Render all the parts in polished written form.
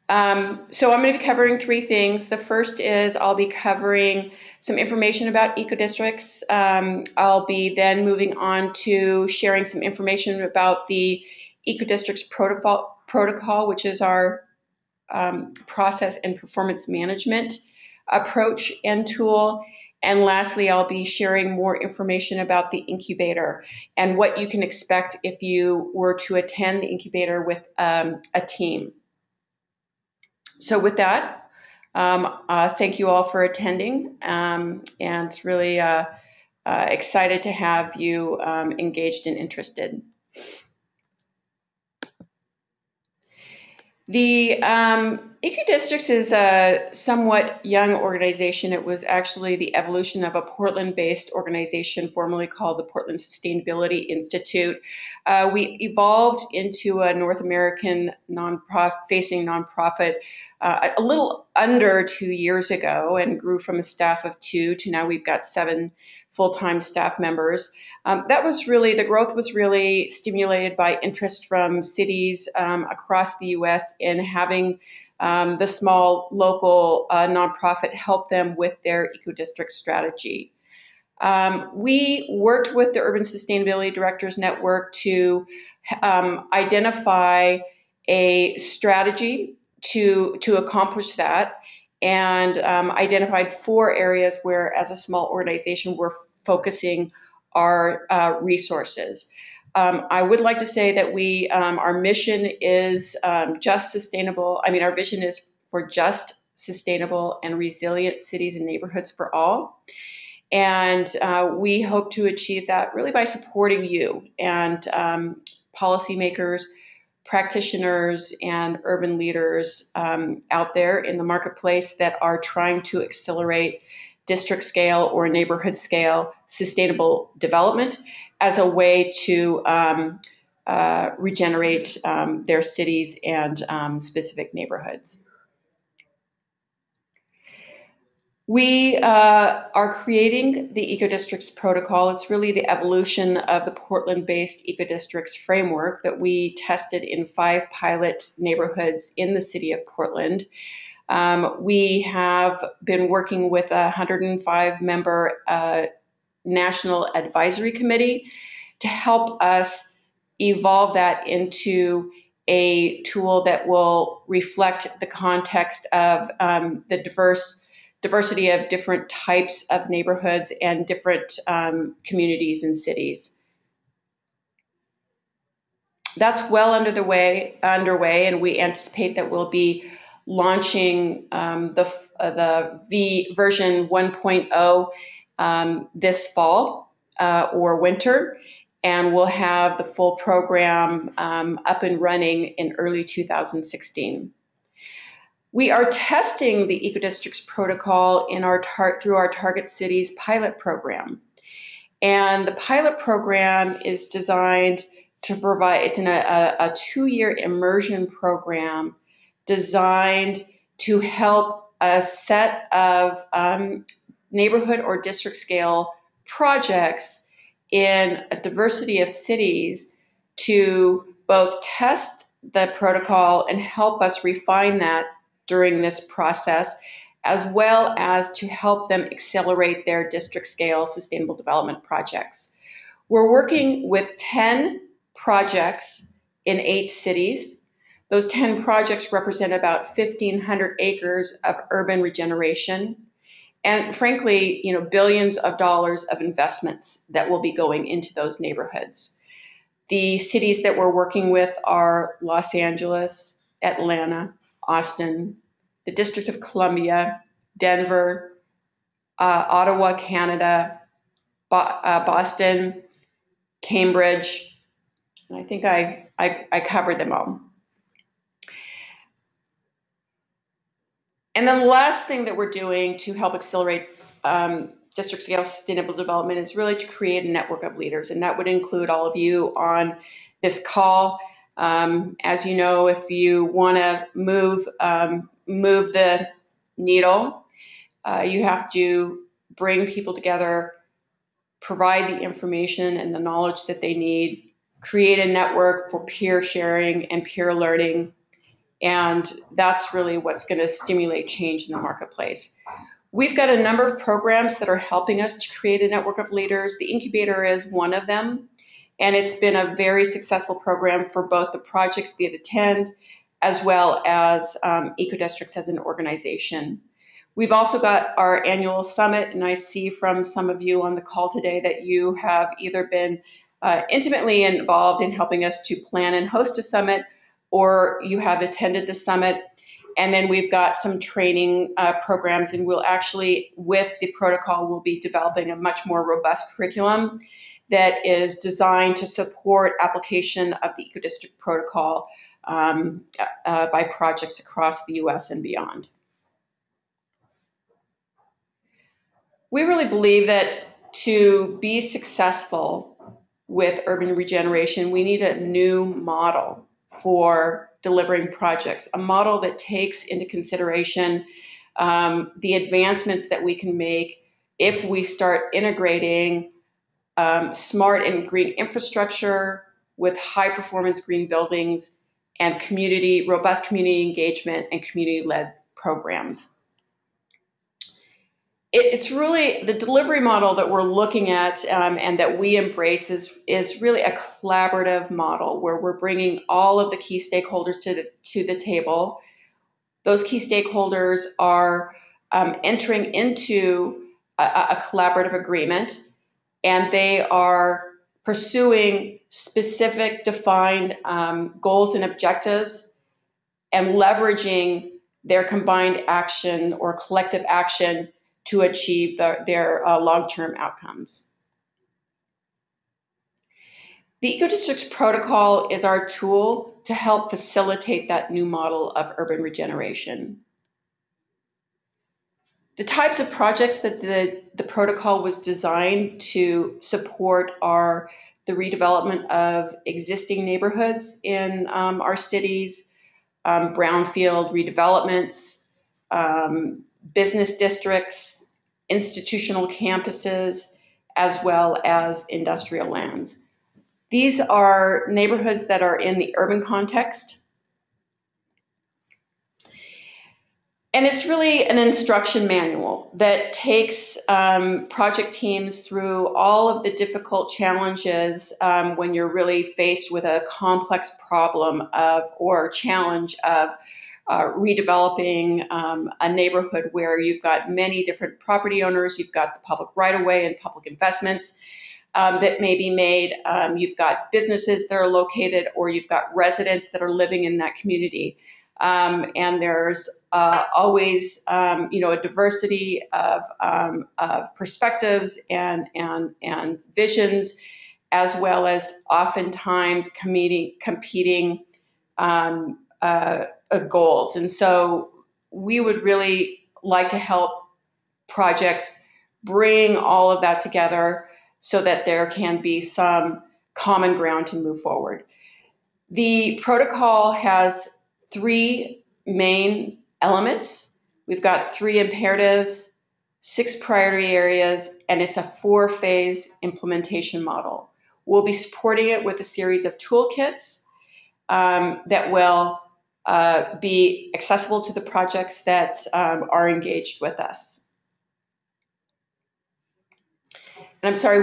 So I'm going to be covering three things. The first is I'll be covering some information about EcoDistricts. I'll be then moving on to sharing some information about the EcoDistricts Protocol, which is our process and performance management approach and tool. And lastly, I'll be sharing more information about the incubator and what you can expect if you were to attend the incubator with a team. So with that, thank you all for attending, and really excited to have you engaged and interested. The EcoDistricts is a somewhat young organization. It was actually the evolution of a Portland-based organization formerly called the Portland Sustainability Institute. We evolved into a North American facing nonprofit a little under 2 years ago and grew from a staff of 2 to now we've got 7 full-time staff members. The growth was really stimulated by interest from cities across the U.S. in having the small local nonprofit help them with their eco-district strategy. We worked with the Urban Sustainability Directors Network to identify a strategy to accomplish that, and identified 4 areas where, as a small organization, we're focusing our resources. I would like to say that our mission is just sustainable. Our vision is for just, sustainable, and resilient cities and neighborhoods for all. And we hope to achieve that really by supporting you and policymakers, practitioners, and urban leaders out there in the marketplace that are trying to accelerate district scale or neighborhood scale sustainable development as a way to regenerate their cities and specific neighborhoods. We are creating the EcoDistricts Protocol. It's really the evolution of the Portland-based EcoDistricts framework that we tested in 5 pilot neighborhoods in the city of Portland. We have been working with a 105-member National Advisory Committee to help us evolve that into a tool that will reflect the context of the diversity of different types of neighborhoods and different communities and cities. That's well underway, and we anticipate that we'll be launching the version 1.0 this fall or winter, and we'll have the full program up and running in early 2016. We are testing the EcoDistricts Protocol through our Target Cities pilot program. And the pilot program is designed to provide, it's a 2-year immersion program designed to help a set of neighborhood or district scale projects in a diversity of cities to both test the protocol and help us refine that during this process, as well as to help them accelerate their district scale sustainable development projects. We're working with 10 projects in 8 cities. Those 10 projects represent about 1,500 acres of urban regeneration and, frankly, billions of dollars of investments that will be going into those neighborhoods. The cities that we're working with are Los Angeles, Atlanta, Austin, the District of Columbia, Denver, Ottawa, Canada, Boston, Cambridge. I think I covered them all. And then the last thing that we're doing to help accelerate district scale sustainable development is really to create a network of leaders, and that would include all of you on this call. As you know, if you want to move the needle, you have to bring people together, provide the information and the knowledge that they need, create a network for peer sharing and peer learning, And that's really what's going to stimulate change in the marketplace. We've got a number of programs that are helping us to create a network of leaders. The Incubator is one of them, and it's been a very successful program for both the projects that attend as well as EcoDistricts as an organization. We've also got our annual summit, and I see from some of you on the call today that you have either been intimately involved in helping us to plan and host a summit, or you have attended the summit. And then we've got some training programs, and we'll actually, with the protocol, we'll be developing a much more robust curriculum that is designed to support application of the EcoDistrict Protocol by projects across the US and beyond. We really believe that to be successful with urban regeneration, we need a new model for delivering projects, a model that takes into consideration the advancements that we can make if we start integrating smart and green infrastructure with high performance green buildings and robust community engagement and community-led programs. It's really the delivery model that we're looking at and that we embrace is really a collaborative model where we're bringing all of the key stakeholders to the table. Those key stakeholders are entering into a collaborative agreement, and they are pursuing specific defined goals and objectives and leveraging their combined action or collective action to achieve their long-term outcomes. The EcoDistricts Protocol is our tool to help facilitate that new model of urban regeneration. The types of projects that the protocol was designed to support are the redevelopment of existing neighborhoods in our cities, brownfield redevelopments, business districts, institutional campuses, as well as industrial lands. These are neighborhoods that are in the urban context. And it's really an instruction manual that takes project teams through all of the difficult challenges when you're really faced with a complex problem or challenge of redeveloping a neighborhood where you've got many different property owners, you've got the public right-of-way and public investments that may be made, you've got businesses that are located, or you've got residents that are living in that community. And there's always, a diversity of perspectives and visions, as well as oftentimes competing goals. And so we would really like to help projects bring all of that together so that there can be some common ground to move forward. The protocol has 3 main elements. We've got 3 imperatives, 6 priority areas, and it's a 4-phase implementation model. We'll be supporting it with a series of toolkits that will be accessible to the projects that are engaged with us. And I'm sorry,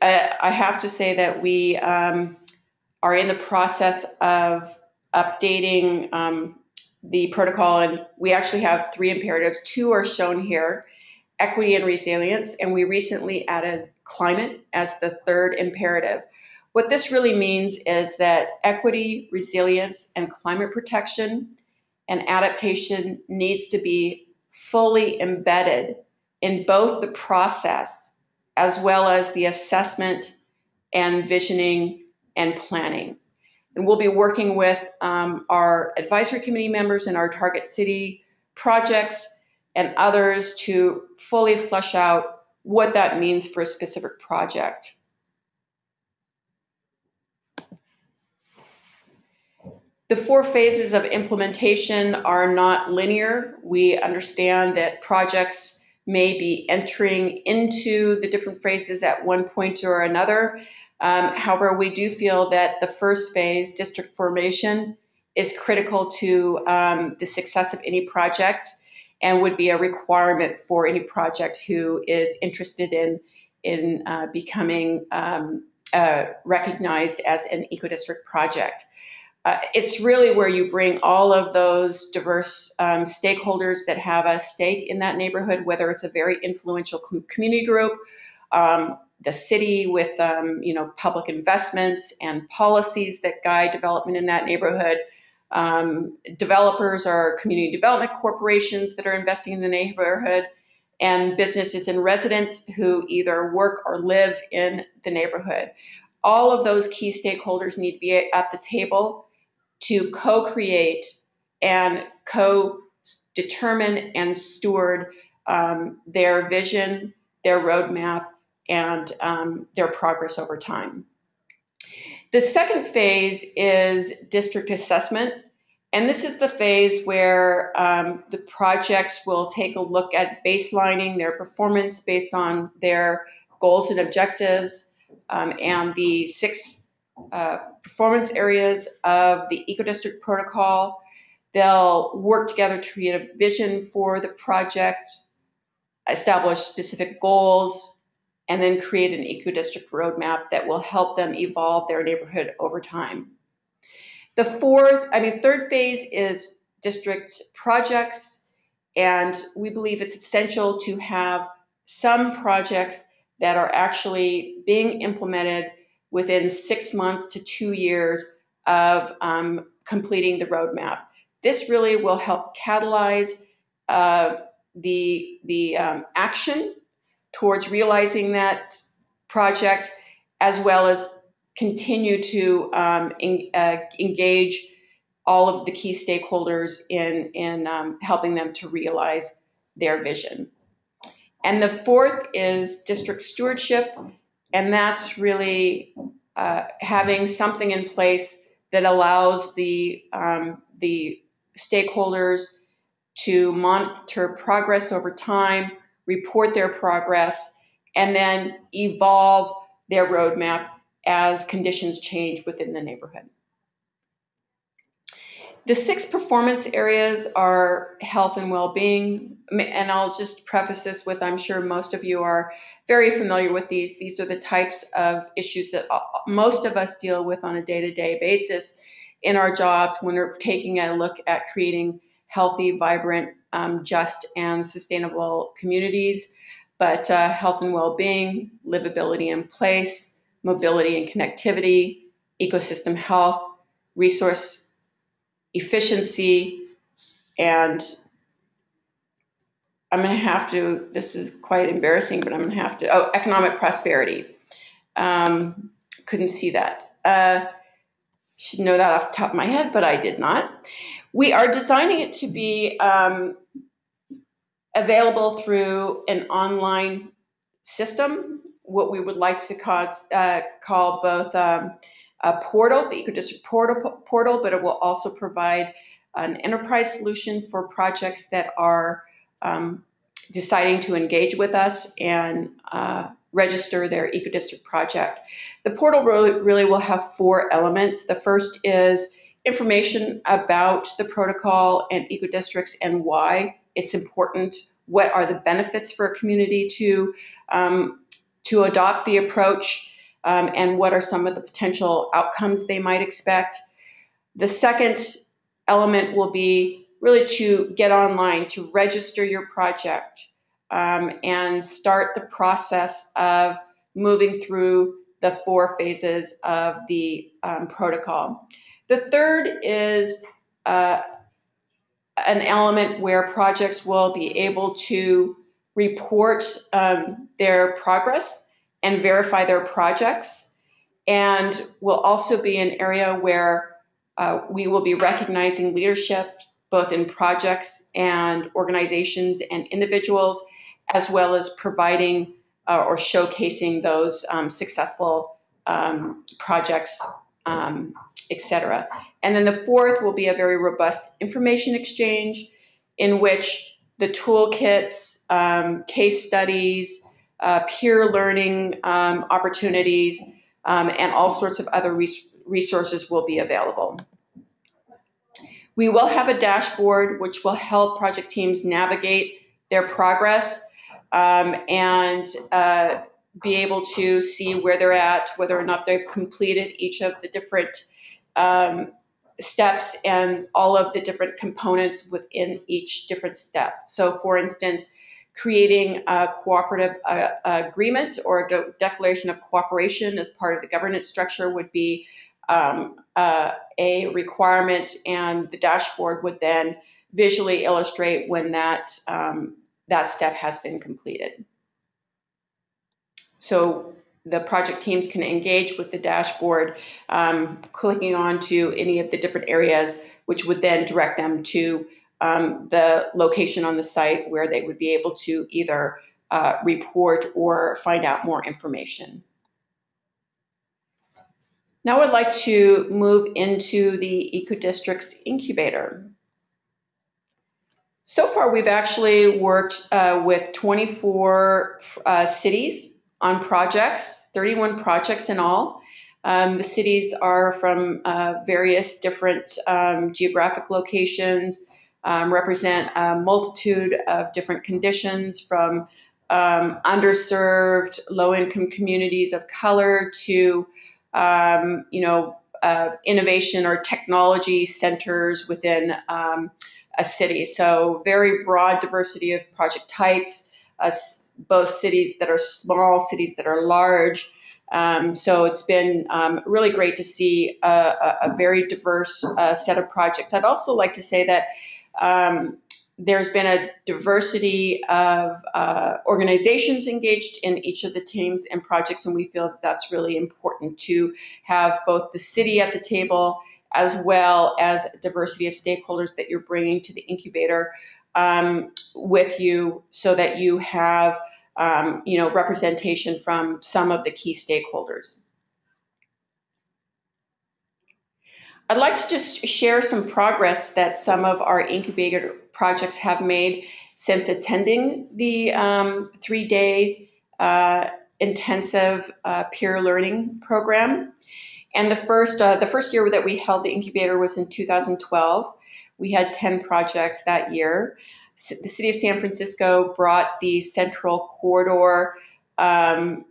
I have to say that we are in the process of updating the protocol, and we actually have 3 imperatives. 2 are shown here, equity and resilience, and we recently added climate as the 3rd imperative. What this really means is that equity, resilience, and climate protection and adaptation needs to be fully embedded in both the process as well as the assessment and visioning and planning. And we'll be working with our advisory committee members and our target city projects and others to fully flesh out what that means for a specific project. The 4 phases of implementation are not linear. We understand that projects may be entering into the different phases at one point or another. However, we do feel that the first phase, district formation, is critical to the success of any project and would be a requirement for any project who is interested in becoming recognized as an EcoDistrict project. It's really where you bring all of those diverse stakeholders that have a stake in that neighborhood, whether it's a very influential community group, the city with public investments and policies that guide development in that neighborhood. Developers or community development corporations that are investing in the neighborhood, and businesses and residents who either work or live in the neighborhood. All of those key stakeholders need to be at the table to co-create and co-determine and steward their vision, their roadmap, and their progress over time. The second phase is district assessment, and this is the phase where the projects will take a look at baselining their performance based on their goals and objectives and the 6 performance areas of the EcoDistrict Protocol. They'll work together to create a vision for the project, establish specific goals, and then create an EcoDistrict roadmap that will help them evolve their neighborhood over time. The third phase is district projects, and we believe it's essential to have some projects that are actually being implemented within 6 months to 2 years of completing the roadmap. This really will help catalyze the action towards realizing that project, as well as continue to engage all of the key stakeholders in helping them to realize their vision. And the fourth is district stewardship, and that's really having something in place that allows the stakeholders to monitor progress over time, report their progress, and then evolve their roadmap as conditions change within the neighborhood. The 6 performance areas are health and well-being, and I'll just preface this with, I'm sure most of you are very familiar with these. These are the types of issues that most of us deal with on a day-to-day basis in our jobs when we're taking a look at creating healthy, vibrant, just, and sustainable communities. But health and well-being, livability and place, mobility and connectivity, ecosystem health, resource efficiency, and I'm going to have to, this is quite embarrassing, but I'm going to have to, economic prosperity. Couldn't see that. Should know that off the top of my head, but I did not. We are designing it to be available through an online system, what we would like to call both a portal, the EcoDistrict portal, but it will also provide an enterprise solution for projects that are deciding to engage with us and register their EcoDistrict project. The portal really will have 4 elements. The first is information about the protocol and EcoDistricts and why it's important. What are the benefits for a community to adopt the approach, and what are some of the potential outcomes they might expect. The second element will be really to get online, to register your project, and start the process of moving through the 4 phases of the protocol. The third is an element where projects will be able to report their progress and verify their projects, and will also be an area where we will be recognizing leadership both in projects and organizations and individuals, as well as providing or showcasing those successful projects, etc. And then the fourth will be a very robust information exchange in which the toolkits, case studies, peer learning opportunities, and all sorts of other resources will be available. We will have a dashboard which will help project teams navigate their progress and be able to see where they're at, whether or not they've completed each of the different steps and all of the different components within each different step. So for instance, creating a cooperative agreement or a declaration of cooperation as part of the governance structure would be a requirement, and the dashboard would then visually illustrate when that step has been completed. So the project teams can engage with the dashboard, clicking on to any of the different areas, which would then direct them to the location on the site where they would be able to either report or find out more information. Now I'd like to move into the EcoDistricts Incubator. So far, we've actually worked with 24 cities on projects, 31 projects in all. The cities are from various different geographic locations, represent a multitude of different conditions, from underserved, low-income communities of color to innovation or technology centers within a city. So very broad diversity of project types, both cities that are small, cities that are large. So it's been really great to see a very diverse set of projects. I'd also like to say that there's been a diversity of organizations engaged in each of the teams and projects, and we feel that that's really important to have both the city at the table as well as a diversity of stakeholders that you're bringing to the incubator with you, so that you have representation from some of the key stakeholders. I'd like to just share some progress that some of our incubator projects have made since attending the 3-day intensive peer learning program. And the first year that we held the incubator was in 2012. We had 10 projects that year. The City of San Francisco brought the Central Corridor plan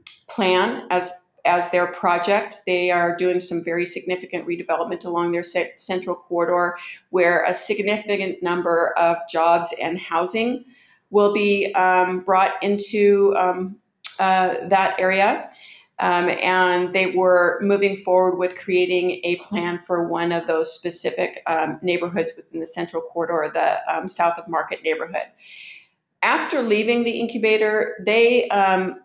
as their project. They are doing some very significant redevelopment along their Central Corridor, where a significant number of jobs and housing will be brought into that area. And they were moving forward with creating a plan for one of those specific neighborhoods within the Central Corridor, the South of Market neighborhood. After leaving the incubator, they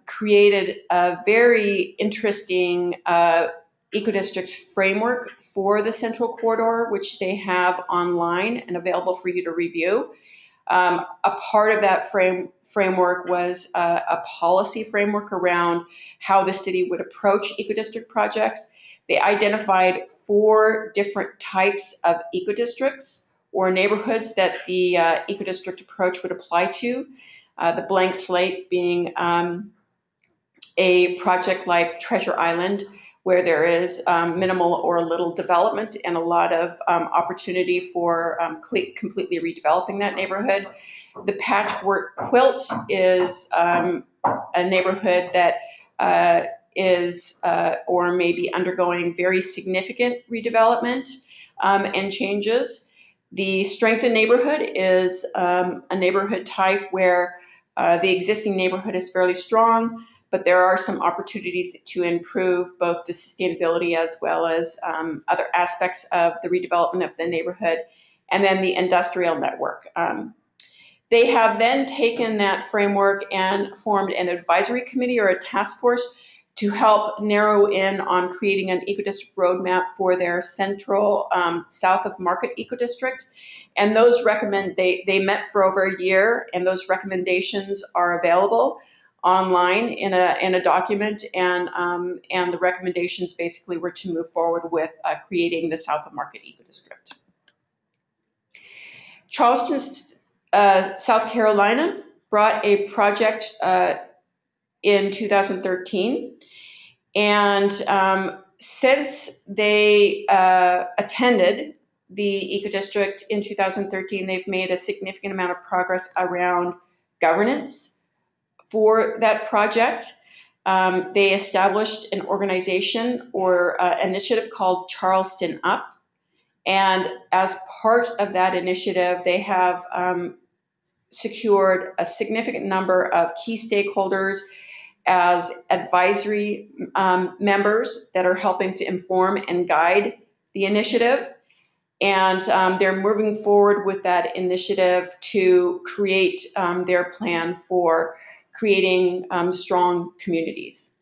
created a very interesting EcoDistricts framework for the Central Corridor, which they have online and available for you to review. A part of that framework was a policy framework around how the city would approach EcoDistrict projects. They identified 4 different types of EcoDistricts or neighborhoods that the EcoDistrict approach would apply to. The blank slate being a project like Treasure Island, where there is minimal or little development and a lot of opportunity for completely redeveloping that neighborhood. The Patchwork Quilt is a neighborhood that is or may be undergoing very significant redevelopment and changes. The Strengthened neighborhood is a neighborhood type where the existing neighborhood is fairly strong, but there are some opportunities to improve both the sustainability as well as other aspects of the redevelopment of the neighborhood. And then the Industrial network. They have then taken that framework and formed an advisory committee or a task force to help narrow in on creating an EcoDistrict roadmap for their central South of Market EcoDistrict. And those they met for over a year, and those recommendations are available online in a document, and the recommendations basically were to move forward with creating the South of Market EcoDistrict. Charleston, South Carolina brought a project in 2013, and since they attended the EcoDistrict in 2013, they've made a significant amount of progress around governance for that project. They established an organization or initiative called Charleston Up. And as part of that initiative, they have secured a significant number of key stakeholders as advisory members that are helping to inform and guide the initiative. And they're moving forward with that initiative to create their plan for creating strong communities.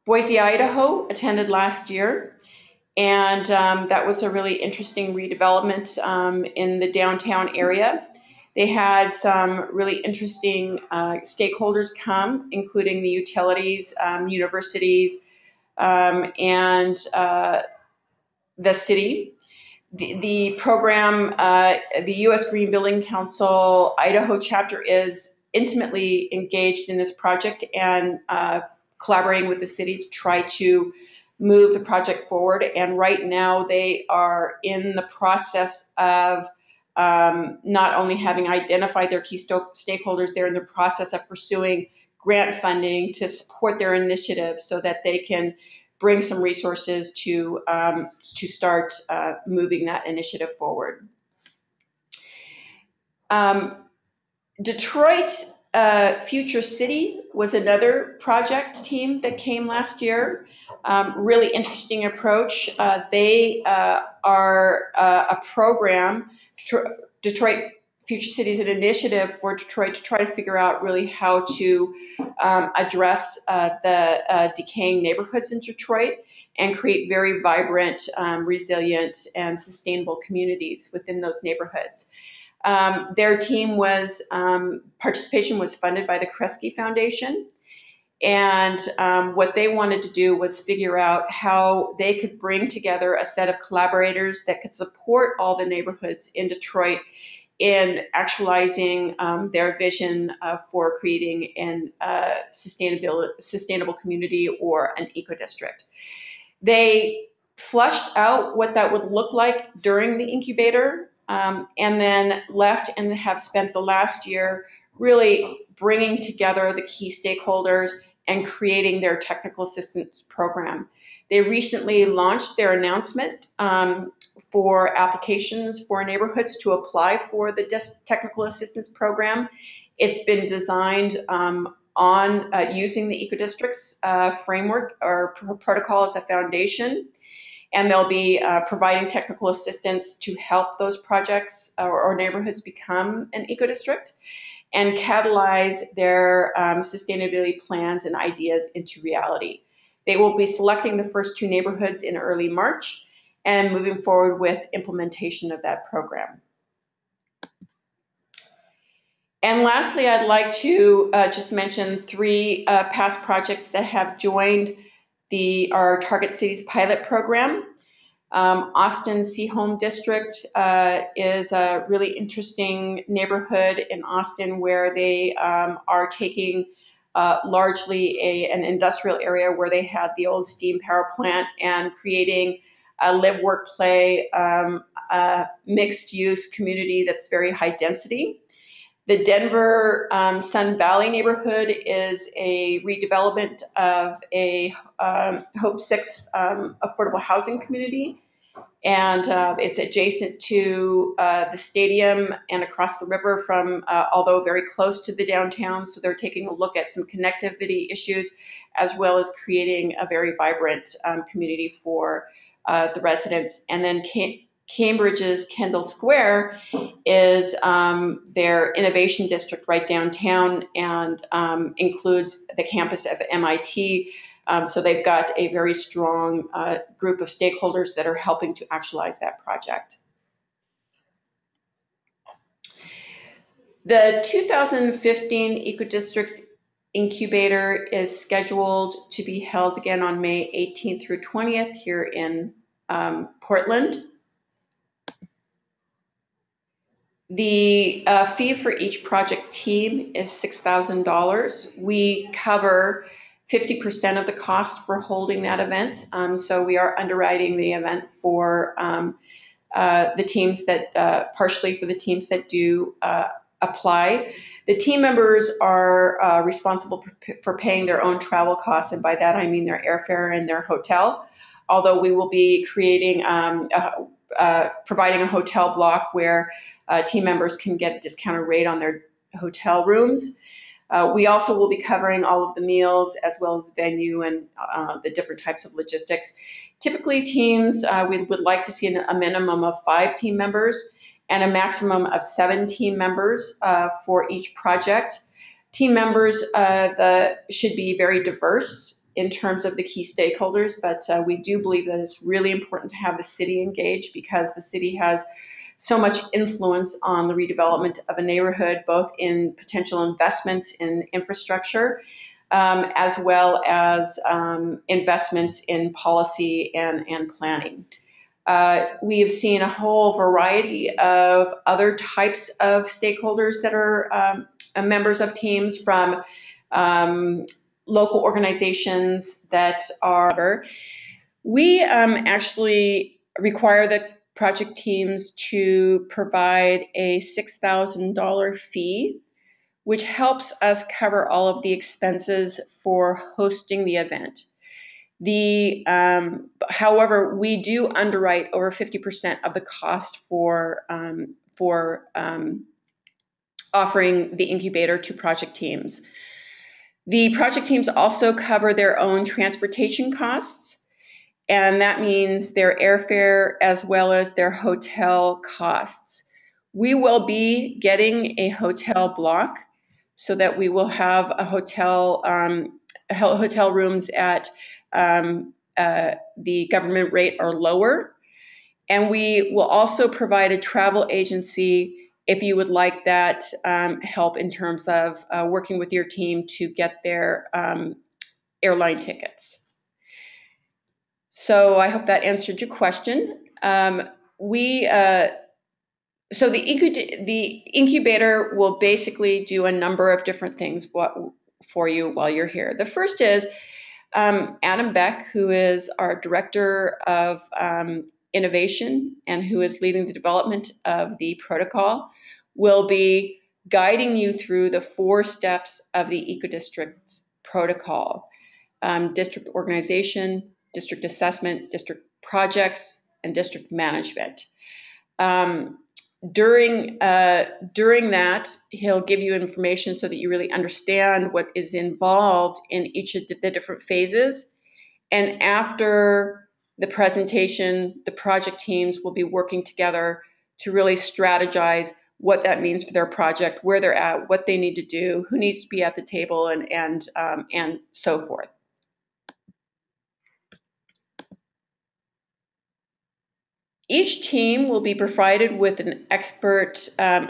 Boise, Idaho attended last year, and that was a really interesting redevelopment in the downtown area. They had some really interesting stakeholders come, including the utilities, universities, and the city. The program, the U.S. Green Building Council Idaho chapter is intimately engaged in this project and collaborating with the city to try to move the project forward. And right now they are in the process of not only having identified their key stakeholders, they're in the process of pursuing grant funding to support their initiative so that they can bring some resources to start moving that initiative forward. Detroit Future City was another project team that came last year. Really interesting approach. They are a program, Detroit Future City is an initiative for Detroit to try to figure out really how to address the decaying neighborhoods in Detroit and create very vibrant, resilient, and sustainable communities within those neighborhoods. Their team was, participation was funded by the Kresge Foundation. And what they wanted to do was figure out how they could bring together a set of collaborators that could support all the neighborhoods in Detroit in actualizing their vision for creating a sustainable community or an eco-district. They flushed out what that would look like during the incubator and then left and have spent the last year really bringing together the key stakeholders and creating their technical assistance program. They recently launched their announcement for applications for neighborhoods to apply for the technical assistance program. It's been designed on using the EcoDistricts framework or protocol as a foundation, and they'll be providing technical assistance to help those projects or neighborhoods become an eco-district and catalyze their sustainability plans and ideas into reality. They will be selecting the first 2 neighborhoods in early March and moving forward with implementation of that program. And lastly, I'd like to just mention 3 past projects that have joined our Target Cities pilot program. Austin Seahome District is a really interesting neighborhood in Austin where they are taking largely an industrial area where they had the old steam power plant and creating a live, work, play, mixed-use community that's very high density. The Denver Sun Valley neighborhood is a redevelopment of a Hope 6 affordable housing community. And it's adjacent to the stadium and across the river from, although very close to the downtown. So they're taking a look at some connectivity issues as well as creating a very vibrant community for the residents. And then Cambridge's Kendall Square is their innovation district right downtown and includes the campus of MIT. So they've got a very strong group of stakeholders that are helping to actualize that project. The 2015 EcoDistricts Incubator is scheduled to be held again on May 18th through 20th here in Portland. The fee for each project team is $6,000. We cover 50% of the cost for holding that event. So we are underwriting the event for the teams that, partially for the teams that do apply. The team members are responsible for paying their own travel costs, and by that I mean their airfare and their hotel, although we will be creating, providing a hotel block where team members can get a discounted rate on their hotel rooms. We also will be covering all of the meals as well as venue and the different types of logistics. Typically teams, we would like to see a minimum of 5 team members and a maximum of 7 team members for each project. Team members should be very diverse in terms of the key stakeholders, but we do believe that it's really important to have the city engaged because the city has so much influence on the redevelopment of a neighborhood, both in potential investments in infrastructure, as well as investments in policy and planning. We have seen a whole variety of other types of stakeholders that are members of teams, from local organizations that are. We actually require the project teams to provide a $6,000 fee, which helps us cover all of the expenses for hosting the event. However, we do underwrite over 50% of the cost for offering the incubator to project teams. The project teams also cover their own transportation costs, and that means their airfare as well as their hotel costs. We will be getting a hotel block so that we will have a hotel rooms at the government rate or lower. And we will also provide a travel agency if you would like that help in terms of working with your team to get their airline tickets. So I hope that answered your question. So the incubator will basically do a number of different things for you while you're here. The first is Adam Beck, who is our Director of Innovation and who is leading the development of the protocol, will be guiding you through the 4 steps of the EcoDistricts Protocol: district organization, district assessment, district projects, and district management. During that, he'll give you information so that you really understand what is involved in each of the different phases. And after the presentation, the project teams will be working together to really strategize what that means for their project, where they're at, what they need to do, who needs to be at the table, and so forth. Each team will be provided with an expert, during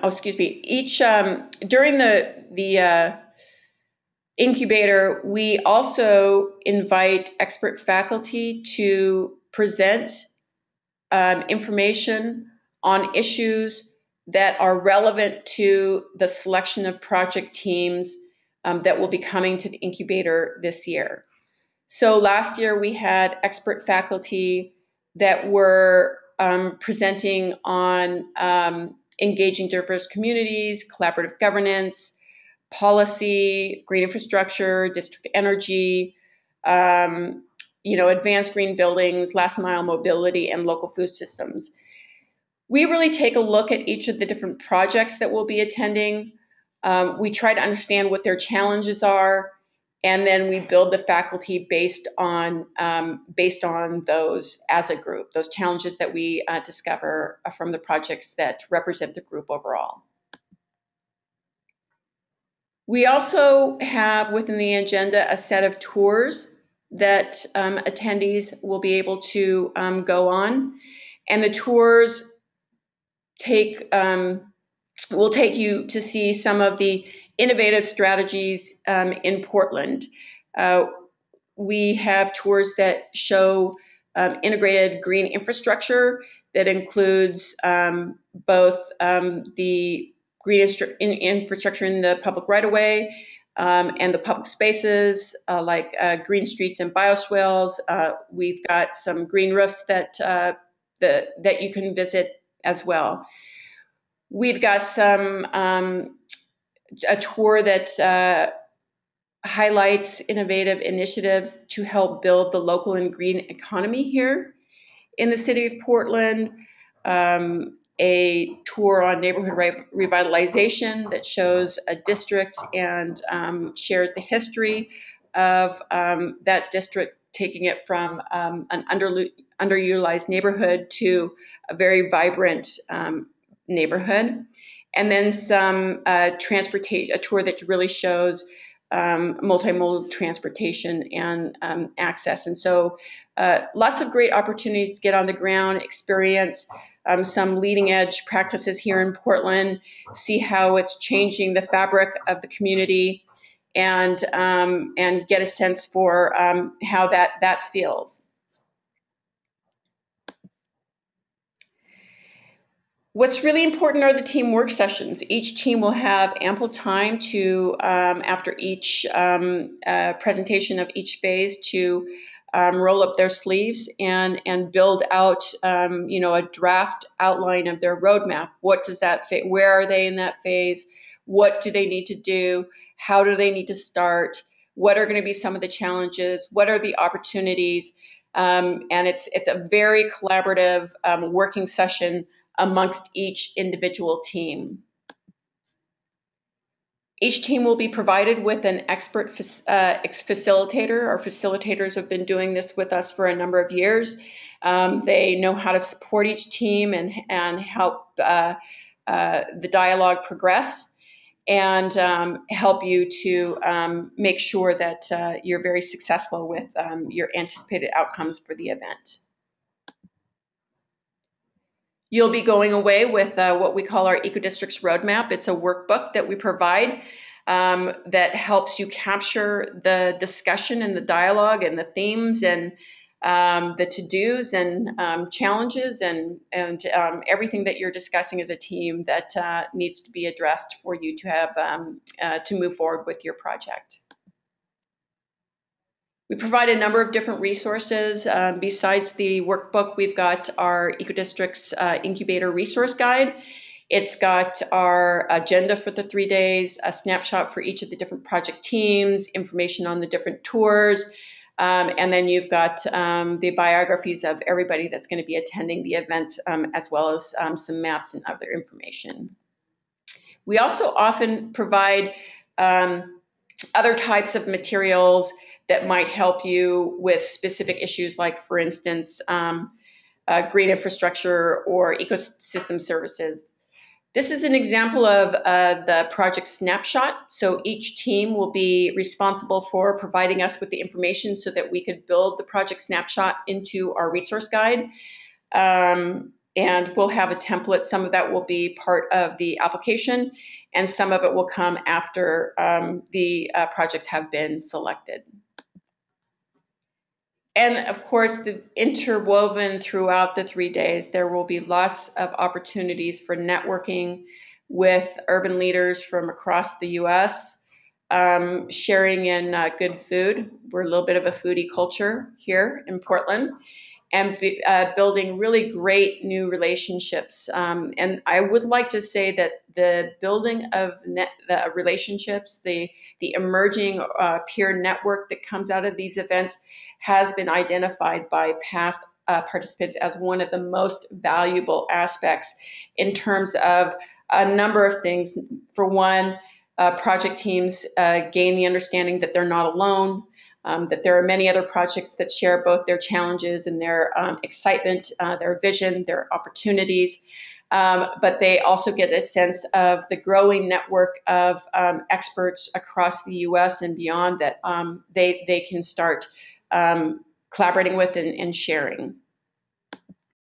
the incubator, we also invite expert faculty to present information on issues that are relevant to the selection of project teams that will be coming to the incubator this year. So last year we had expert faculty that were presenting on engaging diverse communities, collaborative governance, policy, green infrastructure, district energy, advanced green buildings, last mile mobility, and local food systems. We really take a look at each of the different projects that we'll be attending. We try to understand what their challenges are, and then we build the faculty based on those as a group, those challenges that we discover from the projects that represent the group overall. We also have within the agenda a set of tours that attendees will be able to go on, and the tours will take you to see some of the innovative strategies in Portland. We have tours that show integrated green infrastructure that includes both the green infrastructure in the public right-of-way, and the public spaces like green streets and bioswales. We've got some green roofs that you can visit as well. We've got some a tour that highlights innovative initiatives to help build the local and green economy here in the city of Portland. A tour on neighborhood revitalization that shows a district and shares the history of that district, taking it from an underutilized neighborhood to a very vibrant neighborhood. And then some transportation, a tour that really shows multimodal transportation and access. And so lots of great opportunities to get on the ground, experience some leading edge practices here in Portland, see how it's changing the fabric of the community, and get a sense for how that feels. What's really important are the team work sessions. Each team will have ample time to, after each presentation of each phase, to roll up their sleeves and build out, a draft outline of their roadmap. What does that fit? Where are they in that phase? What do they need to do? How do they need to start? What are going to be some of the challenges? What are the opportunities? And it's a very collaborative working session amongst each individual team. Each team will be provided with an expert facilitator. Our facilitators have been doing this with us for a number of years. They know how to support each team and help the dialogue progress, and help you to make sure that you're very successful with your anticipated outcomes for the event. You'll be going away with what we call our EcoDistricts Roadmap. It's a workbook that we provide that helps you capture the discussion and the dialogue and the themes and the to-dos and challenges and everything that you're discussing as a team that needs to be addressed for you to have to move forward with your project. We provide a number of different resources. Besides the workbook, we've got our EcoDistricts Incubator resource guide. It's got our agenda for the 3 days, a snapshot for each of the different project teams, information on the different tours, and then you've got the biographies of everybody that's going to be attending the event, as well as some maps and other information. We also often provide other types of materials that might help you with specific issues, like, for instance, green infrastructure or ecosystem services. This is an example of the project Snapshot. So each team will be responsible for providing us with the information so that we could build the project Snapshot into our resource guide. And we'll have a template. Some of that will be part of the application, and some of it will come after the projects have been selected. And of course, interwoven throughout the 3 days, there will be lots of opportunities for networking with urban leaders from across the U.S., sharing in good food. We're a little bit of a foodie culture here in Portland, and building really great new relationships. And I would like to say that the building of the relationships, the emerging peer network that comes out of these events has been identified by past participants as one of the most valuable aspects in terms of a number of things. For one, project teams gain the understanding that they're not alone, that there are many other projects that share both their challenges and their excitement, their vision, their opportunities, but they also get a sense of the growing network of experts across the U.S. and beyond that they can start collaborating with and sharing.